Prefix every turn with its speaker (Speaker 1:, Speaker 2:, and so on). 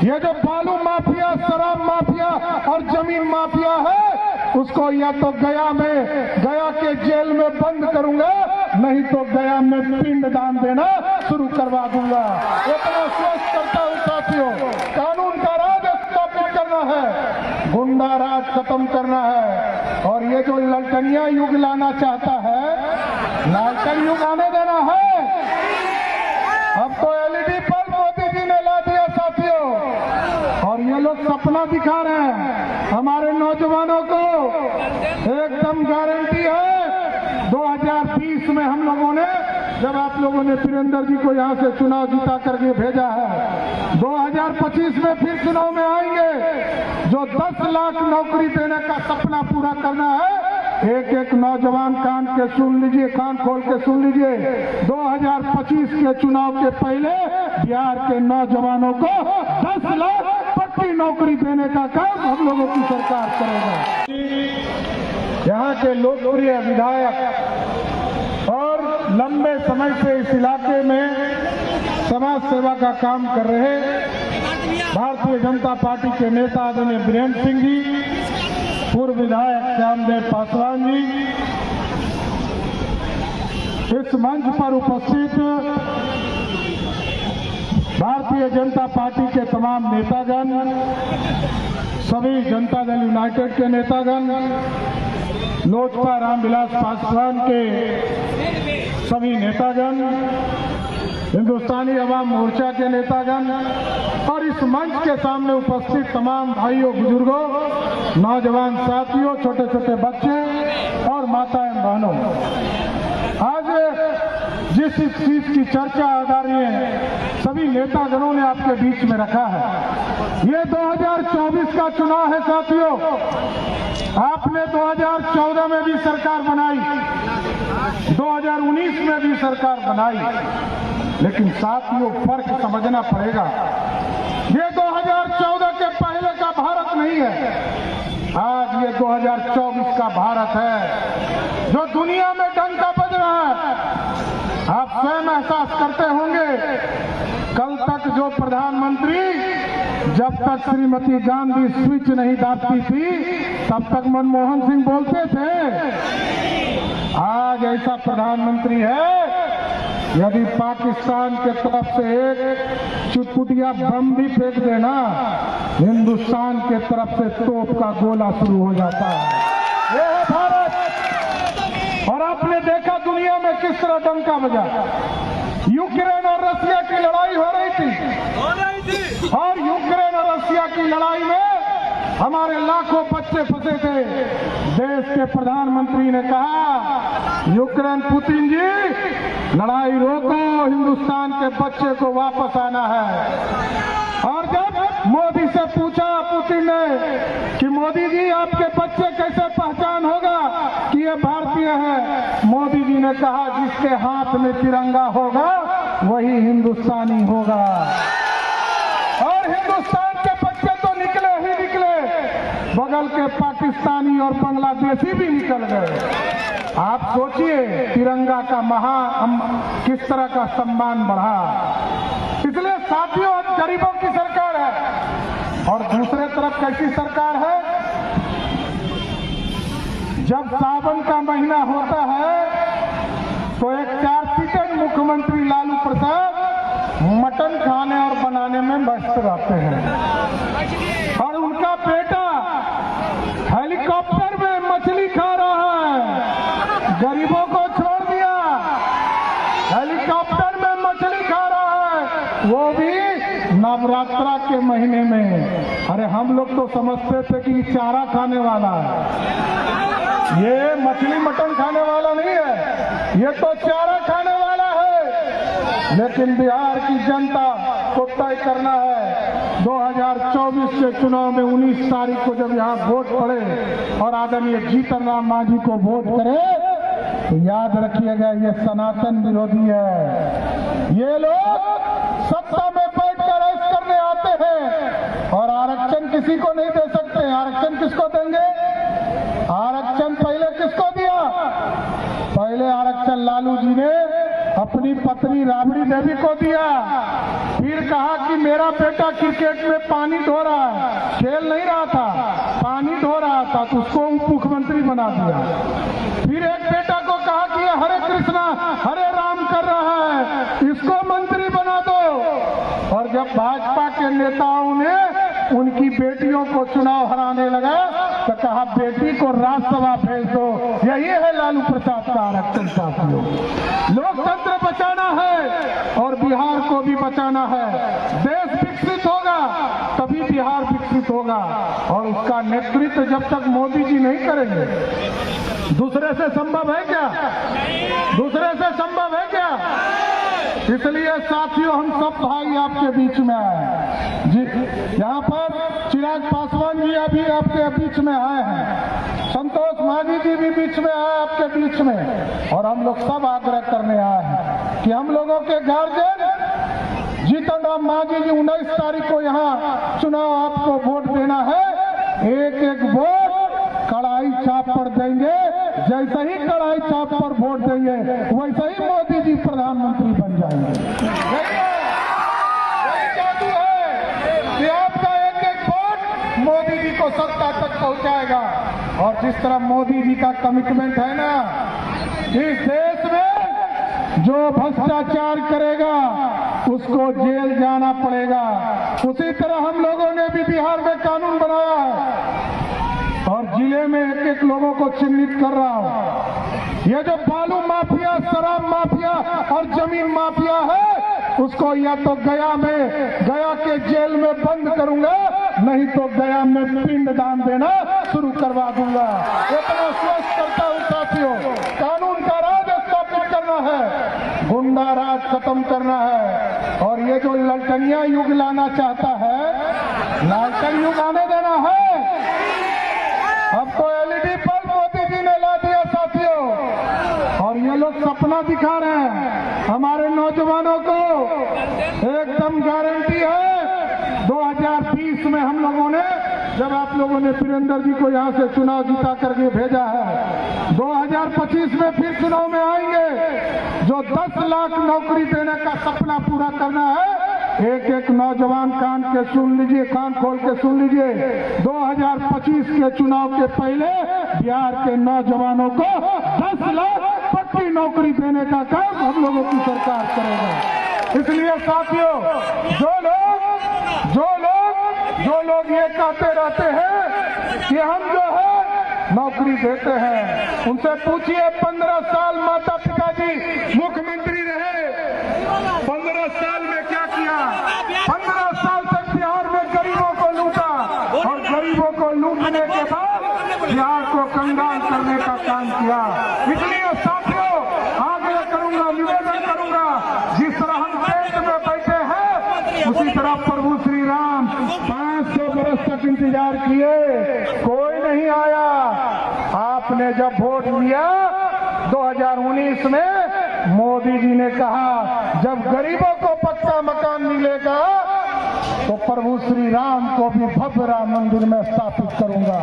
Speaker 1: ये जो बालू माफिया, शराब माफिया और जमीन माफिया है, उसको या तो गया के जेल में बंद करूंगा, नहीं तो गया में पिंड दान देना शुरू करवा दूंगा। इतना स्वस्थ करता हूं साथियों। कानून का राज स्थापित करना है, गुंडा राज खत्म करना है, और ये जो ललटनिया युग लाना चाहता है, लालटन युग आने देना है। अब तो एलईडी बल्ब मोदी जी ने ला दिया साथियों, और ये लोग सपना दिखा रहे हैं हमारे नौजवानों को। एकदम गारंटी है 2020 में हम लोगों ने, जब आप लोगों ने वीरेंद्र जी को यहाँ से चुनाव जीता करके भेजा है, 2025 में फिर चुनाव में आएंगे। जो 10 लाख नौकरी देने का सपना पूरा करना है, एक एक नौजवान कान के सुन लीजिए, कान खोल के सुन लीजिए। 2025 के चुनाव के पहले बिहार के नौजवानों को 10 लाख पक्की नौकरी देने का काम हम लोगों की सरकार करेगा। यहाँ के लोकप्रिय विधायक और लंबे समय से इस इलाके में समाज सेवा का काम कर रहे भारतीय जनता पार्टी के नेता आदरणीय वीरेंद्र सिंह जी, पूर्व विधायक श्यामदेव पासवान जी, इस मंच पर उपस्थित भारतीय जनता पार्टी के तमाम नेतागण, सभी जनता दल यूनाइटेड के नेतागण, लोजपा रामविलास पासवान के सभी नेतागण, हिंदुस्तानी अवाम मोर्चा के नेतागण और इस मंच के सामने उपस्थित तमाम भाइयों, बुजुर्गों, नौजवान साथियों, छोटे छोटे बच्चे और माताएं बहनों, आज जिस चीज की चर्चा आदरणीय सभी नेतागणों ने आपके बीच में रखा है, ये 2024 का चुनाव है साथियों। आपने 2014 में भी सरकार बनाई, 2019 में भी सरकार बनाई, लेकिन साथियों फर्क समझना पड़ेगा। ये 2014 के पहले का भारत नहीं है, आज ये 2024 का भारत है जो दुनिया में डंका बज रहा है। आप स्वयं एहसास करते होंगे, कल तक जो प्रधानमंत्री, जब तक श्रीमती गांधी स्विच नहीं दाबती थी, तब तक मनमोहन सिंह बोलते थे। आज ऐसा प्रधानमंत्री है, यदि पाकिस्तान के तरफ से एक चुटपुटिया बम भी फेंक देना, हिंदुस्तान के तरफ से तोप का गोला शुरू हो जाता है। ये है भारत। और आपने देखा दुनिया में किस तरह डंका बजा। यूक्रेन और रशिया की लड़ाई हो रही थी, और यूक्रेन और रशिया की लड़ाई में हमारे लाखों बच्चे फंसे थे। देश के प्रधानमंत्री ने कहा, यूक्रेन पुतिन जी लड़ाई रोको, हिंदुस्तान के बच्चे को वापस आना है। और जब मोदी से पूछा पुतिन ने कि मोदी जी आपके बच्चे कैसे पहचान होगा कि ये भारतीय है, मोदी जी ने कहा जिसके हाथ में तिरंगा होगा वही हिंदुस्तानी होगा। और हिंदुस्तान के बच्चे तो निकले ही निकले, बगल के पाकिस्तानी और बांग्लादेशी भी निकल गए। आप सोचिए तिरंगा का किस तरह का सम्मान बढ़ा। इसलिए साथियों, गरीबों की सरकार है। और दूसरे तरफ कैसी सरकार है, जब सावन का महीना होता है तो एक 4 सीटेड मुख्यमंत्री लालू प्रसाद मटन खाने और बनाने में व्यस्त रहते हैं, और उनका बेटा हेलीकॉप्टर में मछली खा रहा है। गरीबों को छोड़ दिया, हेलीकॉप्टर में मछली खा रहा है, वो भी नवरात्रा के महीने में। अरे हम लोग तो समझते थे कि चारा खाने वाला है, ये मछली मटन खाने वाला नहीं है, ये तो चारा खाने वाला है। लेकिन बिहार की जनता को तय करना है 2024 के चुनाव में 19 तारीख को जब यहाँ वोट पड़े और आदरणीय जीतन राम मांझी को वोट करे, तो याद रखिएगा ये सनातन विरोधी है। ये लोग सत्ता में बैठकर ऐश करने आते हैं और आरक्षण किसी को नहीं दे सकते। आरक्षण किसको देंगे? आरक्षण पहले किसको दिया? पहले आरक्षण लालू जी ने अपनी पत्नी राबड़ी देवी को दिया। फिर कहा कि मेरा बेटा क्रिकेट में पानी धो रहा है, खेल नहीं रहा था, पानी धो रहा था, तो उसको उप मुख्यमंत्री बना दिया। फिर एक बेटा को कहा कि हरे कृष्णा हरे राम कर रहा है, इसको मंत्री बना दो। और जब भाजपा के नेताओं ने उनकी बेटियों को चुनाव हराने लगा तो कहा बेटी को राज्यसभा भेज दो। यही है लालू प्रसाद का आरक्षण साथियों। लोकतंत्र बचाना है और बिहार को भी बचाना है। देश विकसित होगा तभी बिहार विकसित होगा, और उसका नेतृत्व जब तक मोदी जी नहीं करेंगे, दूसरे से संभव है क्या? दूसरे से संभव है क्या? इसलिए साथियों हम सब भाई आपके बीच में आए जी। यहाँ पर चिराग पासवान जी अभी आपके बीच में आए हैं, संतोष मांझी जी भी बीच में आए आपके बीच में, और हम लोग सब आग्रह करने आए हैं कि हम लोगों के गार्जियन जीतन राम मांझी जी 19 तारीख को यहाँ चुनाव आपको वोट देना है। एक एक वोट कड़ाई चाप पर देंगे, जैसे ही कड़ाई चाप पर वोट देंगे वैसे ही मोदी जी प्रधानमंत्री बन जाएंगे। यही जादू है कि आपका एक एक वोट मोदी जी को सत्ता तक पहुंचाएगा। और जिस तरह मोदी जी का कमिटमेंट है ना, इस देश में जो भ्रष्टाचार करेगा उसको जेल जाना पड़ेगा। उसी तरह हम लोगों ने भी बिहार में कानून बनाया है और जिले में एक एक लोगों को चिन्हित कर रहा हूं। ये जो बालू माफिया, शराब माफिया और जमीन माफिया है, उसको या तो गया के जेल में बंद करूंगा, नहीं तो गया में पिंड दान देना शुरू करवा दूंगा। इतना स्वस्थ करता हूं साथियों। कानून का राज स्थापित करना है, गुंडा राज खत्म करना है, और ये जो ललटनिया युग लाना चाहता है, लालटन युग आने देना है। अब तो एलईडी बल्ब मोदी जी ने ला दिया साथियों, और ये लोग सपना दिखा रहे हैं हमारे नौजवानों को। एकदम गारंटी है 2020 में हम लोगों ने, जब आप लोगों ने वीरेंद्र जी को यहाँ से चुनाव जीता करके भेजा है, 2025 में फिर चुनाव में आएंगे। जो 10 लाख नौकरी देने का सपना पूरा करना है, एक एक नौजवान कान के सुन लीजिए, कान खोल के सुन लीजिए। 2025 के चुनाव के पहले बिहार के नौजवानों को 10 लाख पक्की नौकरी देने का काम हम लोगों की सरकार करेगा। इसलिए साथियों, जो लोग ये कहते रहते हैं कि हम जो है नौकरी देते हैं, उनसे पूछिए 15 साल माता पिता जी मुख्यमंत्री रहे, 15 साल में क्या किया? 15 साल तक बिहार में गरीबों को लूटा, और गरीबों को लूटने के बाद बिहार को कंगाल करने का काम किया। इसलिए साथियों आग्रह करूंगा, निवेदन करूंगा, जिस तरह हम पेट में बैठे हैं उसी तरह प्रभु श्री राम 500 बरस तक इंतजार किए, कोई नहीं आया। आपने जब वोट दिया 2019 में, मोदी जी ने कहा जब गरीबों को पक्का मकान मिलेगा तो प्रभु श्री राम को भी भव्य राम मंदिर में स्थापित करूंगा।